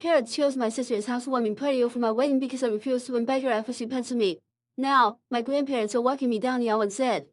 Parents chose my sister's housewarming party over my wedding because I refused to invite her after she pestered me. Now, my grandparents are walking me down the aisle and said,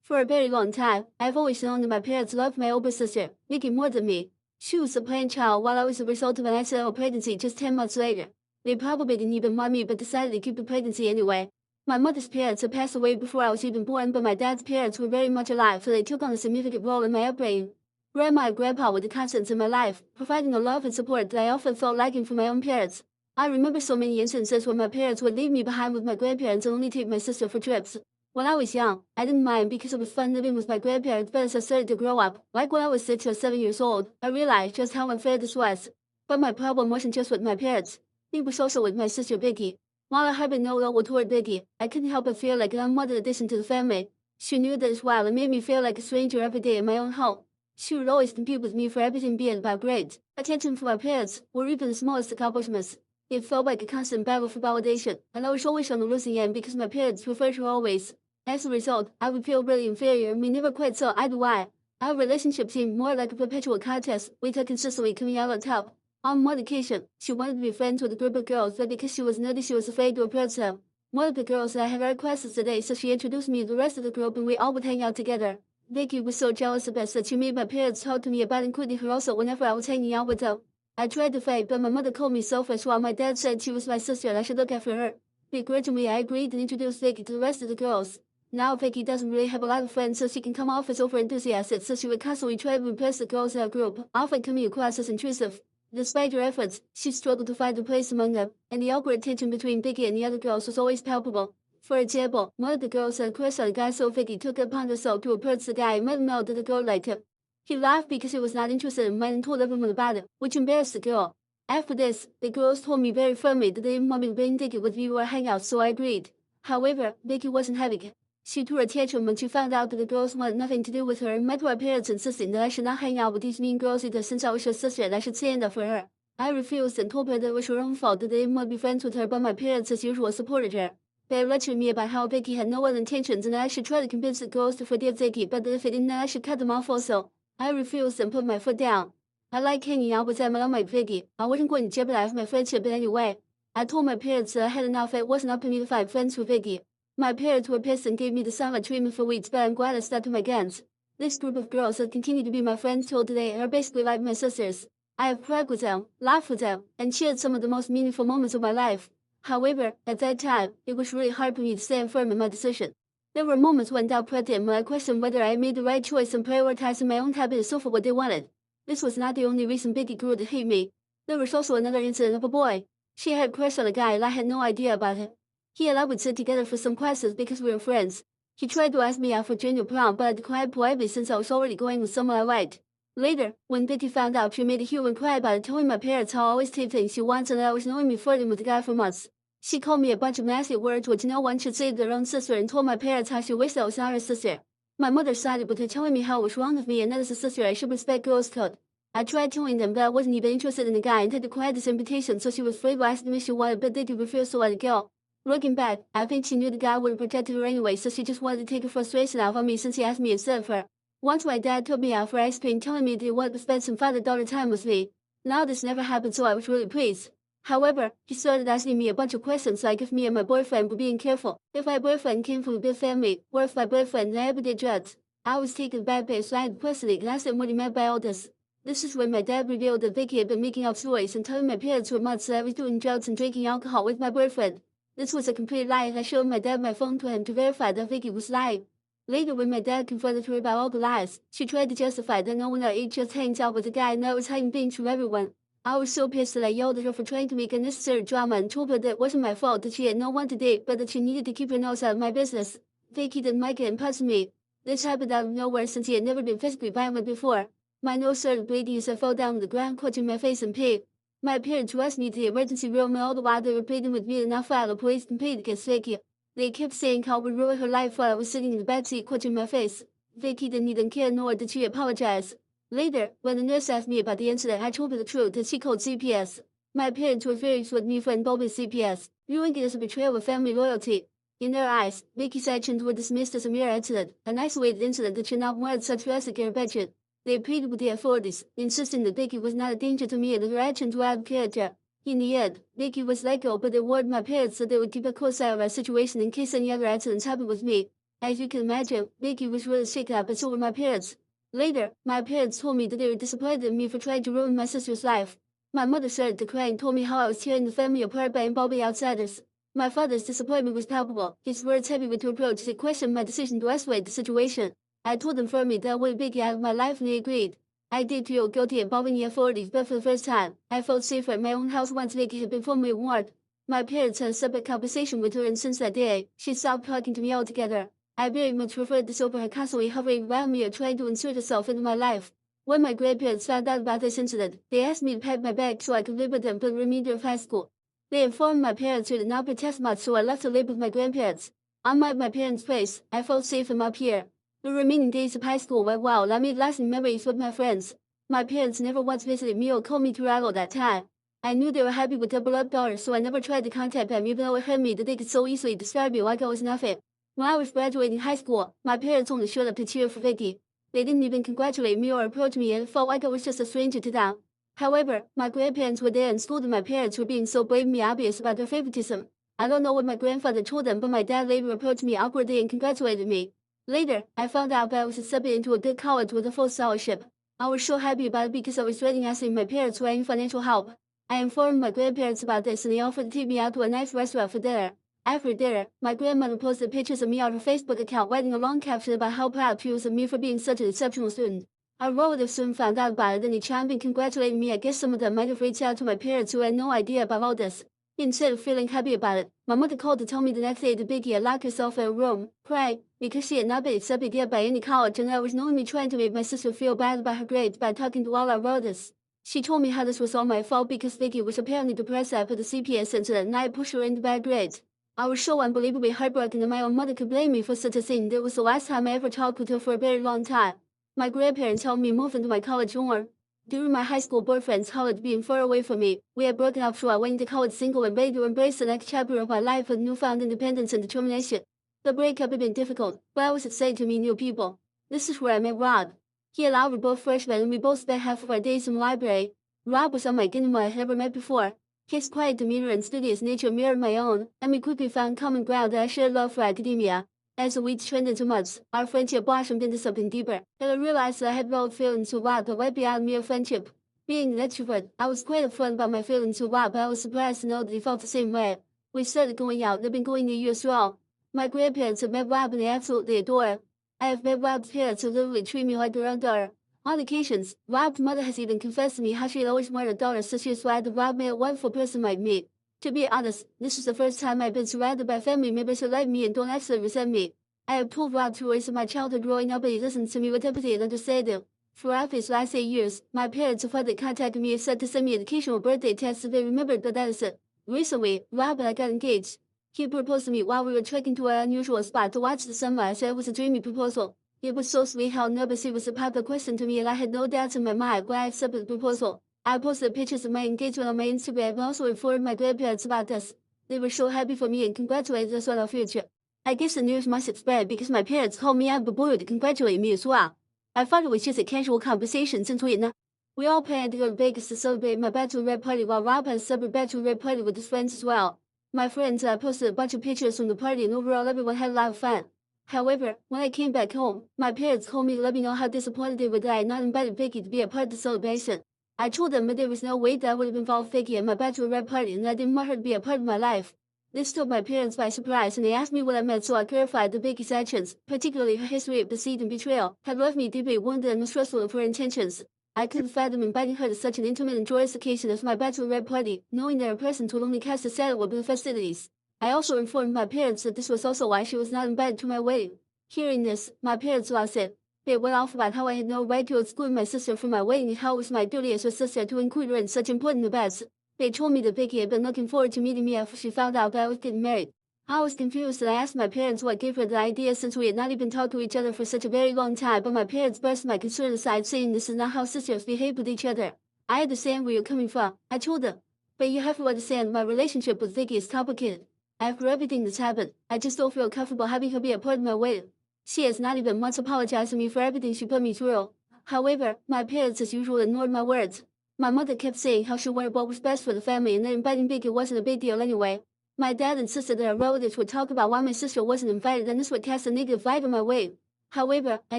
"For a very long time, I've always known that my parents loved my older sister, Vicky, more than me. She was the planned child while I was the result of an accidental pregnancy just 10 months later. They probably didn't even want me but decided to keep the pregnancy anyway. My mother's parents had passed away before I was even born, but my dad's parents were very much alive, so they took on a significant role in my upbringing. Grandma and Grandpa were the constants in my life, providing the love and support that I often felt lacking from my own parents. I remember so many instances when my parents would leave me behind with my grandparents and only take my sister for trips. When I was young, I didn't mind because it was fun living with my grandparents, but as I started to grow up, like when I was 6 or 7 years old, I realized just how unfair this was. But my problem wasn't just with my parents. It was also with my sister Vicky. While I had no ill will toward Vicky, I couldn't help but feel like an unwanted addition to the family. She knew that as well and made me feel like a stranger every day in my own home. She would always compete with me for everything, be it about grades, attention from my parents, or even the smallest accomplishments. It felt like a constant battle for validation, and I was always on the losing end because my parents preferred her always. As a result, I would feel really inferior and we never quite saw eye to eye. Our relationship seemed more like a perpetual contest, with her consistently coming out on top. On one occasion, she wanted to be friends with a group of girls, but because she was nerdy, she was afraid to approach them. One of the girls and I had our classes today, so she introduced me to the rest of the group and we all would hang out together. Vicky was so jealous of us that she made my parents talk to me about including her also whenever I was hanging out with them. I tried to fight, but my mother called me selfish while my dad said she was my sister and I should look after her. Begrudgingly, I agreed and introduced Vicky to the rest of the girls. Now Vicky doesn't really have a lot of friends, so she can come off as overenthusiastic, so she would constantly try to impress the girls in our group, often coming across as intrusive. Despite her efforts, she struggled to find a place among them, and the awkward tension between Vicky and the other girls was always palpable. For example, one of the girls had a crush on a guy, so Vicky took it upon herself to approach the guy and let him know that the girl liked him. He laughed because he was not interested in men and told everyone about it, which embarrassed the girl. After this, the girls told me very firmly that they didn't want me to bring Vicky with me to our hangouts, so I agreed. However, Vicky wasn't having it. She threw a tantrum when she found out that the girls wanted nothing to do with her and went to our parents insisting that I should not hang out with these mean girls either since I was her sister and I should stand up for her. I refused and told her that it was her own fault that they didn't want to be friends with her, but my parents as usual supported her. They lectured me about how Vicky had no ill intentions and that I should try to convince the girls to forgive Vicky, but that if they didn't, I should cut them off also. I refused and put my foot down. I like hanging out with them and unlike Vicky, I wasn't going to jeopardize my friendship in any way. I told my parents that I had enough, it wasn't up to me to find friends with Vicky. My parents were pissed and gave me the silent treatment for weeks, but I'm glad I stuck to my guns. This group of girls that continue to be my friends till today are basically like my sisters. I have cried with them, laughed with them, and shared some of the most meaningful moments of my life. However, at that time, it was really hard for me to stand firm in my decision. There were moments when doubt crept in, when I questioned whether I had made the right choice in prioritizing my own happiness over what they wanted. This was not the only reason Vicky grew to hate me. There was also another incident of a boy. She had a crush on a guy and I had no idea about it. He and I would sit together for some classes because we were friends. He tried to ask me out for junior prom, but I declined politely since I was already going with someone I liked. Later, when Vicky found out, she made a hue and cry about it, telling my parents how I always take things she wants and that I was knowing me flirting with the guy for months. She called me a bunch of nasty words which no one should say to their own sister and told my parents how she wished I was not her sister. My mother sided with her, telling me how it was wrong of me and that as a sister I should respect girls' code. I tried telling them that I wasn't even interested in the guy and had declined his invitation, so she was afraid to ask me if she wanted, but Vicky refused to let it go. Looking back, I think she knew the guy would have protected her anyway, so she just wanted to take her frustration out on me since he asked me instead of her. Once my dad took me out for ice cream, telling me that he wanted to spend some father-daughter time with me. Now this never happened, so I was really pleased. However, he started asking me a bunch of questions like if me and my boyfriend were being careful, if my boyfriend came from a good family, or if my boyfriend and I ever did drugs. I was taken back by his line of questioning and asked him what he meant by all this. This is when my dad revealed that Vicky had been making up stories and telling my parents for months that I was doing drugs and drinking alcohol with my boyfriend. This was a complete lie, and I showed my dad my phone to him to verify that Vicky was lying. Later, when my dad confronted her about all the lies, she tried to justify that no one our age just hangs out with a guy and that I was hiding things from everyone. I was so pissed that I yelled at her for trying to make unnecessary drama and told her that it wasn't my fault that she had no one to date, but that she needed to keep her nose out of my business. Vicky didn't like it and punched me. This happened out of nowhere since he had never been physically violent before. My nose started bleeding as I fell down on the ground, clutching my face in pain. My parents rushed me to the emergency room and all the while they were pleading with me to not file a police complaint against Vicky. They kept saying how it would ruin her life while I was sitting in the backseat clutching my face. Vicky didn't even care, nor did she apologize. Later, when the nurse asked me about the incident, I told her the truth that she called CPS. My parents were furious with me for involving CPS, viewing it as a betrayal of family loyalty. In their eyes, Vicky's actions were dismissed as a mere incident, an isolated incident that should not warrant such drastic intervention. They pleaded with the authorities, insisting that Vicky was not a danger to me and that her actions were out of character. In the end, Vicky was let go, but they warned my parents that they would keep a close eye on my situation in case any other accidents happened with me. As you can imagine, Vicky was really shaken up, and so were my parents. Later, my parents told me that they were disappointed in me for trying to ruin my sister's life. My mother started to cry and told me how I was tearing the family apart by involving outsiders. My father's disappointment was palpable, his words heavy with reproach as he questioned my decision to escalate the situation. I told him firmly that I wanted Vicky out of my life, and he agreed. I did feel guilty involving the authorities, but for the first time, I felt safer in my own house once Vicky had been formally warned. My parents had a separate conversation with her, and since that day, she stopped talking to me altogether. I very much preferred this over her constantly hovering around me or trying to insert herself into my life. When my grandparents found out about this incident, they asked me to pack my bag so I could live with them for the remainder of high school. They informed my parents who did not protest much, so I left to live with my grandparents. Unlike my parents' place, I felt safe and up here. The remaining days of high school went well, and I made lasting memories with my friends. My parents never once visited me or called me throughout all that time. I knew they were happy with their beloved daughter, so I never tried to contact them, even though it hurt me that they could so easily describe me like I was nothing. When I was graduating high school, my parents only showed up to cheer for Vicky. They didn't even congratulate me or approach me, and it felt like I was just a stranger to them. However, my grandparents were there and scolded my parents for being so blatantly obvious about their favoritism. I don't know what my grandfather told them, but my dad later approached me awkwardly and congratulated me. Later, I found out that I was accepted into a good college with a full scholarship. I was so happy about it because I was dreading asking my parents for any financial help. I informed my grandparents about this, and they offered to take me out to a nice restaurant for dinner. After dinner, my grandmother posted pictures of me on her Facebook account, writing a long caption about how proud she was of me for being such an exceptional student. Our relatives soon found out about it, and they chimed in congratulating me. I guess some of them might have reached out to my parents who had no idea about all this. Instead of feeling happy about it, my mother called to tell me the next day that Vicky had locked herself in a room, crying, because she had not been accepted yet by any college, and I was knowingly trying to make my sister feel bad about her grades by talking to all our relatives. She told me how this was all my fault because Vicky was apparently depressed after the CPS incident, and I had pushed her into bad grades. I was so unbelievably heartbroken that my own mother could blame me for such a thing. That was the last time I ever talked with her for a very long time. My grandparents helped me move into my college dorm. During my high school boyfriend's college being far away from me, we had broken up, so I went into college single and ready to embrace the next chapter of my life with newfound independence and determination. The breakup had been difficult, but I was excited to meet new people. This is where I met Rob. He and I were both freshmen, and we both spent half of our days in the library. Rob was unlike anyone I had ever met before. His quiet demeanor and studious nature mirrored my own, and we quickly found common ground that I shared love for academia. As the weeks turned into months, our friendship blossomed into something deeper, and I realized that I had developed feelings for Rob that went beyond mere friendship. Being an extrovert, I was quite upfront about my feelings for Rob, but I was surprised to know that he felt the same way. We started going out and have been going a year strong. My grandparents have met Rob and they absolutely adore him. I have met Rob's parents who literally treat me like their own daughter. On occasions, Rob's mother has even confessed to me how she had always wanted a daughter, so she was glad that Rob made a wonderful person like me. To be honest, this was the first time I've been surrounded by family members who like me and don't actually resent me. I have told Rob stories of my childhood growing up, but he listens to me with empathy and understanding. Throughout his last 8 years, my parents have hardly contacted me except to send me an occasional birthday text if they remembered, but that is it. Recently, Rob and I got engaged. He proposed to me while we were trekking to an unusual spot to watch the sunrise, and it was a dreamy proposal. It was so sweet how nervous he was about the question to me, and I had no doubts in my mind when I accepted the proposal. I posted pictures of my engagement on my Instagram and also informed my grandparents about this. They were so happy for me and congratulated us on our future. I guess the news must have spread because my parents called me out of the blue to congratulate me as well. I thought it was just a casual conversation since we all planned to go to Vegas to celebrate my bachelorette party, while Rob had a separate bachelorette party with his friends as well. My friends and I posted a bunch of pictures from the party, and overall everyone had a lot of fun. However, when I came back home, my parents called me to let me know how disappointed they were that I had not invited Vicky to be a part of the celebration. I told them that there was no way that I would have involved Vicky at my bachelorette party, and I didn't want her to be a part of my life. This took my parents by surprise, and they asked me what I meant, so I clarified that Vicky's actions, particularly her history of deceit and betrayal, had left me deeply wounded and mistrustful of her intentions. I couldn't fathom inviting her to such an intimate and joyous occasion as my bachelorette party, knowing that her presence would only cast a shadow over the festivities. I also informed my parents that this was also why she was not invited to my wedding. Hearing this, my parents lost it. They went off about how I had no right to exclude my sister from my wedding and how it was my duty as her sister to include her in such important events. They told me that Vicky had been looking forward to meeting me after she found out that I was getting married. I was confused, and I asked my parents what gave her the idea, since we had not even talked to each other for such a very long time, but my parents brushed my concern aside, saying this is not how sisters behave with each other. I understand where you're coming from, I told them. But you have to understand, my relationship with Vicky is complicated. After everything that's happened, I just don't feel comfortable having her be a part of my wedding. She has not even once apologized to me for everything she put me through. However, my parents as usual ignored my words. My mother kept saying how she wanted what was best for the family and that inviting Vicky wasn't a big deal anyway. My dad insisted that our relatives would talk about why my sister wasn't invited and this would cast a negative light on my way. However, I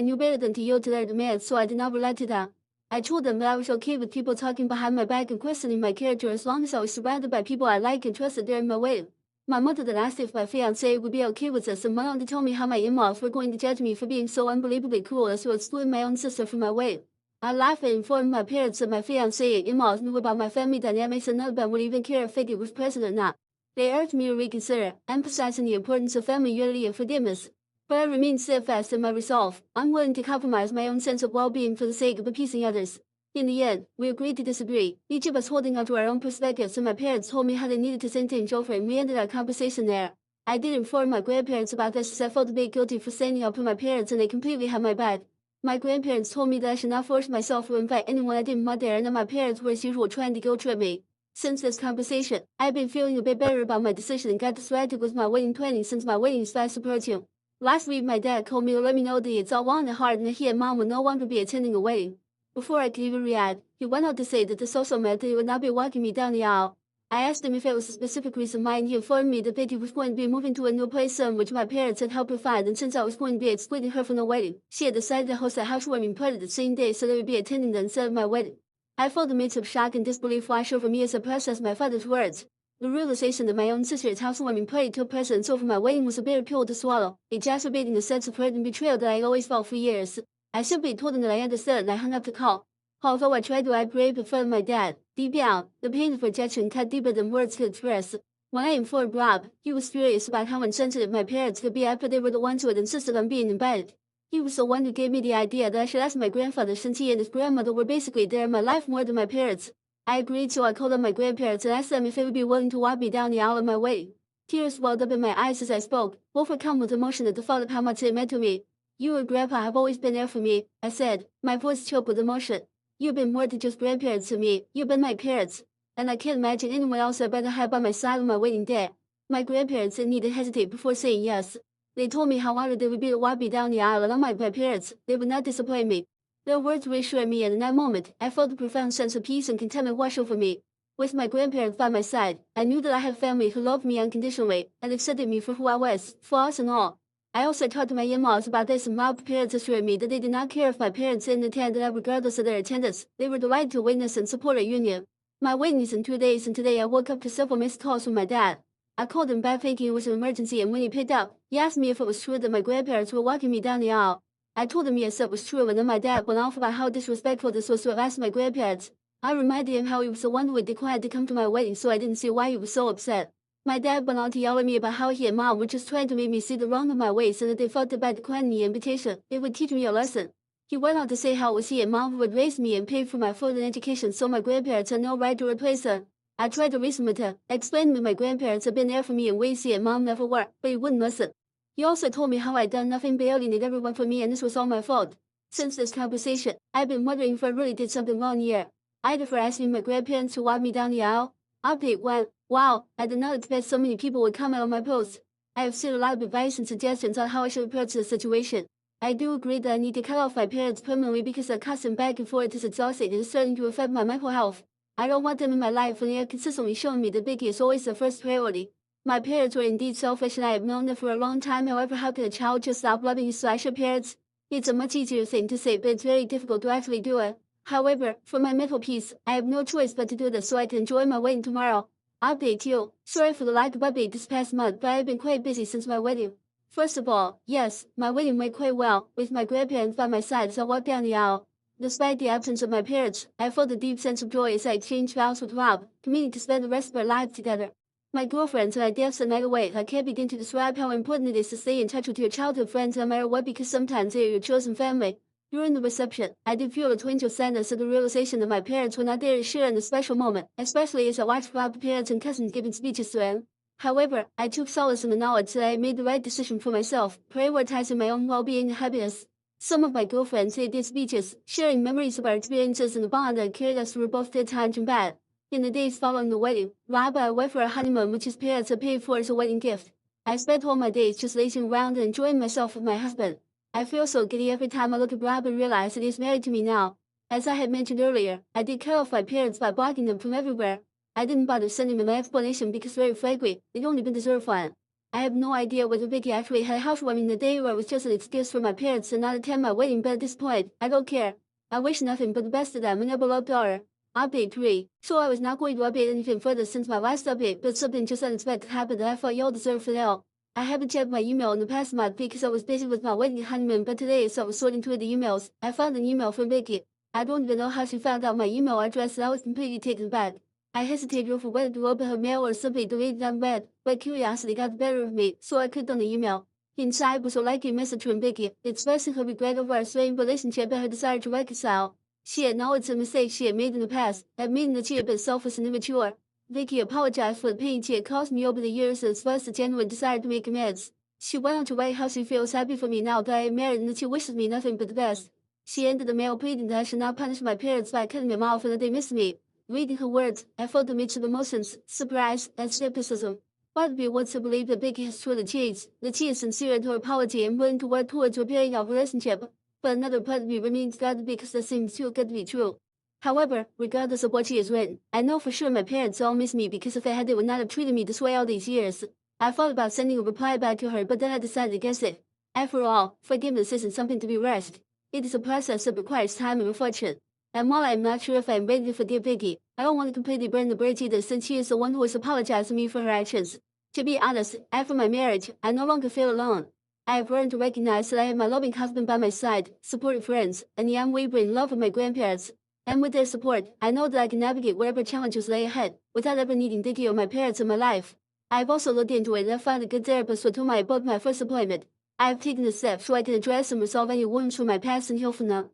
knew better than to yield to their demands, so I did not relent to them. I told them that I was okay with people talking behind my back and questioning my character as long as I was surrounded by people I liked and trusted during my wedding. My mother then asked if my fiancé would be okay with this, and went on to tell me how my in-laws were going to judge me for being so unbelievably cruel as to exclude my own sister from my wedding. I laughed and informed my parents that my fiancé and in-laws knew about my family dynamics and none of them would even care if Vicky was present or not. They urged me to reconsider, emphasizing the importance of family unity and forgiveness. But I remained steadfast in my resolve, unwilling to compromise my own sense of well-being for the sake of appeasing others. In the end, we agreed to disagree, each of us holding on to our own perspectives, and my parents told me how they needed to send things over, and we ended our conversation there. I did inform my grandparents about this as I felt a bit guilty for standing up for my parents, and they completely had my back. My grandparents told me that I should not force myself to invite anyone I didn't want there, and that my parents were as usual trying to guilt trip me. Since this conversation, I've been feeling a bit better about my decision and got distracted with my wedding planning since my wedding is fast approaching. Last week my dad called me to let me know that it's all on the heart and that he and mom would no longer be attending a wedding. Before I could even react, he went on to say that this also meant that he would not be walking me down the aisle. I asked him if it was a specific reason why, and he informed me that Vicky was going to be moving to a new place soon, which my parents had helped her find, and since I was going to be excluding her from the wedding, she had decided to host a housewarming party the same day so they would be attending that instead of my wedding. I felt a mix of shock and disbelief wash over me as I processed my father's words. The realization that my own sister's housewarming party took precedence over my wedding was a bitter pill to swallow, exacerbating the sense of hurt and betrayal that I always felt for years. I simply told him that I understood and I hung up the call. Although I tried to act brave in front of my dad, deep down, the pain of rejection cut deeper than words could express. When I informed Rob, he was furious about how insensitive my parents could be after they were the ones who had insisted on being invited. He was the one who gave me the idea that I should ask my grandfather since he and his grandmother were basically there in my life more than my parents. I agreed, so I called on my grandparents and asked them if they would be willing to walk me down the aisle on my wedding. Tears welled up in my eyes as I spoke, overcome with emotion at the thought of how much it meant to me. You and Grandpa have always been there for me, I said, my voice choked with emotion. You've been more than just grandparents to me, you've been my parents. And I can't imagine anyone else I'd rather have by my side on my wedding day. My grandparents didn't need to hesitate before saying yes. They told me how honored they would be to walk me down the aisle, and unlike my parents, they would not disappoint me. Their words reassured me, and in that moment, I felt a profound sense of peace and contentment wash over me. With my grandparents by my side, I knew that I had family who loved me unconditionally and accepted me for who I was, flaws and all. I also talked to my in-laws about this, and Rob prepared to assure me that they did not care if my parents didn't attend, and that regardless of their attendance, they were delighted to witness and support our union. My wedding is in 2 days, and today I woke up to several missed calls from my dad. I called him back thinking it was an emergency, and when he picked up, he asked me if it was true that my grandparents were walking me down the aisle. I told him yes, it was true, and then my dad went off about how disrespectful this was to have asked my grandparents. I reminded him how he was the one who had declined to come to my wedding, so I didn't see why he was so upset. My dad went on to yell at me about how he and mom were just trying to make me see the wrong of my ways and that they felt that by declining the invitation, it would teach me a lesson. He went on to say how it was he and mom who had raised me and paid for my food and education, so my grandparents had no right to replace them. I tried to reason with him, explaining that my grandparents had been there for me in ways he and mom never were, but he wouldn't listen. He also told me how I'd done nothing but alienate everyone from me and this was all my fault. Since this conversation, I've been wondering if I really did something wrong here. Either for asking my grandparents to walk me down the aisle. Update 1. Wow, I did not expect so many people would comment on my post. I have seen a lot of advice and suggestions on how I should approach the situation. I do agree that I need to cut off my parents permanently because their constant back and forth is exhausting and is starting to affect my mental health. I don't want them in my life when they are consistently showing me that Vicky is always the first priority. My parents were indeed selfish and I have known them for a long time. However, how can a child just stop loving his slasher parents? It's a much easier thing to say, but it's very difficult to actually do it. However, for my mental peace, I have no choice but to do this so I can enjoy my wedding tomorrow. Update 2. Sorry for the lack of update this past month, but I have been quite busy since my wedding. First of all, yes, my wedding went quite well, with my grandparents by my side as I walked down the aisle. Despite the absence of my parents, I felt a deep sense of joy as I exchanged vows with Rob, committing to spend the rest of our lives together. My girlfriends and I danced the night away. I can't begin to describe how important it is to stay in touch with your childhood friends no matter what, because sometimes they are your chosen family. During the reception, I did feel a twinge of sadness at the realization that my parents were not there to share in the special moment, especially as I watched Rob's parents and cousins giving speeches to him. However, I took solace in the knowledge that I had made the right decision for myself, prioritizing my own well-being and happiness. Some of my girlfriends did speeches, sharing memories of our experiences and the bond that carried us through both good times and bad. In the days following the wedding, Rob and I went for a honeymoon which his parents had paid for as a wedding gift. I spent all my days just lazing around and enjoying myself with my husband. I feel so giddy every time I look at Rob and realize that he's married to me now. As I had mentioned earlier, I did cut off my parents by blocking them from everywhere. I didn't bother sending them an explanation because very frankly, they don't even deserve one. I have no idea whether Vicky actually had a housewarming the day or it was just an excuse for my parents to not attend my wedding, but at this point, I don't care. I wish nothing but the best of them and their beloved daughter. Update 3. So I was not going to update anything further since my last update, but something just unexpected happened that I thought y'all deserved for now. I haven't checked my email in the past month because I was busy with my wedding honeymoon, but today as I was sorting through the emails, I found an email from Vicky. I don't even know how she found out my email address and I was completely taken back. I hesitated over whether to open her mail or simply delete it unread, but curiosity got the better of me, so I clicked on the email. Inside was a lengthy message from Vicky, expressing her regret over our strained relationship and her desire to reconcile. She acknowledged the mistake she had made in the past, admitting that she had been selfish and immature. Vicky apologized for the pain she had caused me over the years and expressed a genuine desire to make amends. She went on to write how she feels happy for me now that I am married and that she wishes me nothing but the best. She ended the mail pleading that I should not punish my parents by cutting them off and that they missed me. Reading her words, I felt a mix of emotions, surprise, and skepticism. Part of me wants to believe that Vicky has truly changed, that she is sincere in her apology and willing to work towards repairing our relationship, but another part of me remains guarded because that seems too good to be true. However, regardless of what she has written, I know for sure my parents all miss me because if they had, they would not have treated me this way all these years. I thought about sending a reply back to her, but then I decided against it. After all, forgiveness isn't something to be rushed. It is a process that requires time and reflection. And while I am not sure if I am ready to forgive Vicky, I don't want to completely burn the bridge either since she is the one who has apologized to me for her actions. To be honest, after my marriage, I no longer feel alone. I have learned to recognize that I have my loving husband by my side, supportive friends, and the unwavering love of my grandparents. And with their support, I know that I can navigate whatever challenges lay ahead, without ever needing Vicky or my parents in my life. I have also looked into it and I found a good therapist with whom I booked my first appointment. I have taken the steps so I can address and resolve any wounds from my past and heal from them.